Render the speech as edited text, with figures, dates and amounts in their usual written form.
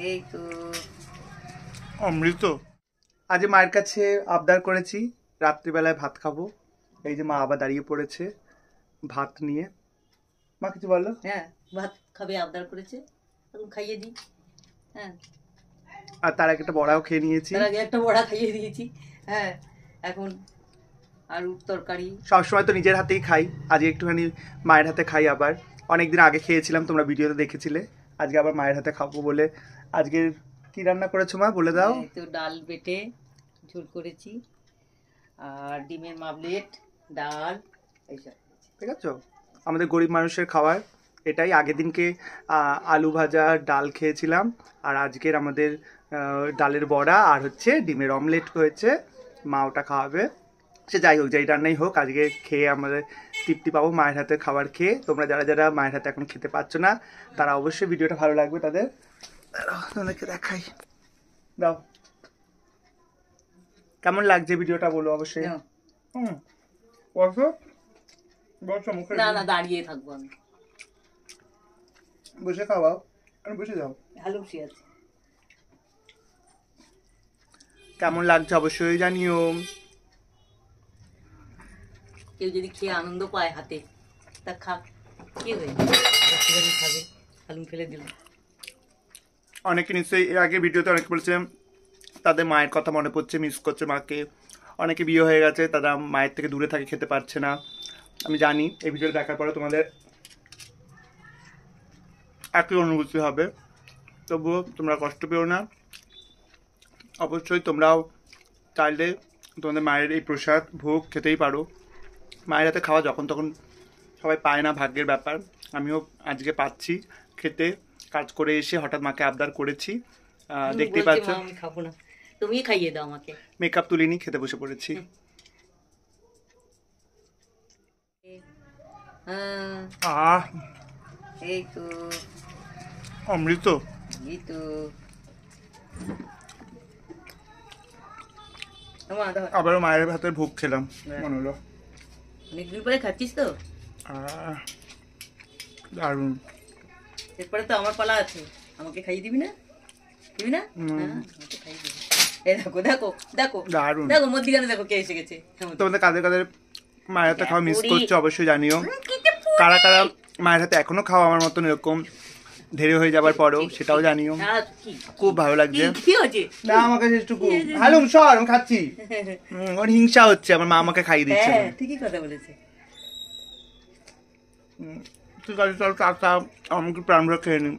এই তো অমৃত। আজ মায়ের কাছে আবদার করেছি রাত্রিবেলায় ভাত খাবো। এই যে মা আবার দাঁড়িয়ে পড়েছে ভাত নিয়ে। মা কিছু বলো? হ্যাঁ, ভাত খাবে আবদার করেছে, এখন খাইয়ে দিই। হ্যাঁ, আর তার আগে একটা বড়াও খেয়ে নিয়েছি। তার আগে একটা বড়া খাইয়ে দিয়েছি। হ্যাঁ, এখন আলুর তরকারি। সবসময় তো নিজের হাতেই খাই, আজ একটুখানি মায়ের হাতে খাই। আবার অনেকদিন আগে খেয়েছিলাম, তোমরা ভিডিওতে দেখেছিলে। আজকে আবার মায়ের হাতে খাবো বলে। আজকে কি রান্না করেছো মা, বলে দাও। তো ডাল বেটে ঝোল করেছি, আর ডিমের মামলেট, ডাল, এইসব। ঠিক আছে, আমাদের গরিব মানুষের খাবার এটাই। আগের দিনকে আলু ভাজা ডাল খেয়েছিলাম, আর আজকের আমাদের ডালের বড়া আর হচ্ছে ডিমের অমলেট হয়েছে। মা ওটা খাওয়াবে। সে যাই হোক, যাই রান্নাই হোক, আজকে খেয়ে আমাদের তৃপ্তি পাবো মায়ের হাতে খাবার খেয়ে। তোমরা যারা যারা মায়ের হাতে এখন খেতে পারছো না, তারা অবশ্যই ভিডিওটা ভালো লাগবে তাদের। তোমাদেরকে দেখাই, দাও কেমন লাগছে ভিডিওটা বলো অবশ্যই। বসো বসো, মুখে না না, দাঁড়িয়ে থাকবো আমি। বসে খাওয়াও, আমি বসে যাও। ভালো বসে আছে। কেমন লাগছে অবশ্যই জানিও। কেউ যদি খেয়ে আনন্দ পায় হাতে, তা খাক, কি হয়ে খাবে, আলু ফেলে দিল। অনেকে নিশ্চয়ই এর আগে ভিডিওতে অনেকে বলছিলাম তাদের মায়ের কথা মনে পড়ছে, মিস করছে মাকে। অনেকে বিয়ে হয়ে গেছে, তারা মায়ের থেকে দূরে থাকে, খেতে পারছে না। আমি জানি এই ভিডিওটা দেখার পরে তোমাদের একই অনুভূতি হবে। তবুও তোমরা কষ্ট পেও না। অবশ্যই তোমরাও চাইলে তোমাদের মায়ের এই প্রসাদ ভোগ খেতেই পারো। মায়ের হাতে খাওয়া যখন তখন সবাই পায় না, ভাগ্যের ব্যাপার। আমিও আজকে পাচ্ছি খেতে। কাজ করে এসে হঠাৎ মাকে আবদার করেছি, দেখতেই পাচ্ছ। আমি খাবো না, তুমি খাইয়ে দাও আমাকে। মেকআপ তুলিনি, খেতে বসে পড়েছি। এই তো অমৃত। এই তো আবারও মায়ের হাতের ভোগ খেলাম, মনে হলো। অনেকদিন পরে খাচ্ছিস তো, দারুণ। এরপরে তো আমার পালা আছে, আমাকে খাইয়ে দিবি না? দিবি না? আমাকে খাইয়ে দিবি। এই দেখো দেখো দেখো দারুণ। দেখো মধ্যিখানে দেখো কে এসে গেছে। তোমাদের কাদের কাদের মায়ের হাতে খাওয়া মিস করছো অবশ্যই জানিও। কারা কারা মায়ের হাতে এখনো খাওয়া আমার মতন এরকম ধীরে হয়ে যাবার পরেও, সেটাও জানিও। খুব ভালো লাগছে। না আমাকে একটুকু ভালো সর, আমি খাচ্ছি। ওর হিংসা হচ্ছে, আমার মা আমাকে খাইয়ে দিচ্ছে। ঠিকই কথা বলেছে। ঠিক আছে, চল টাটা, আমাকে প্রাণ ভরে খেয়ে নি।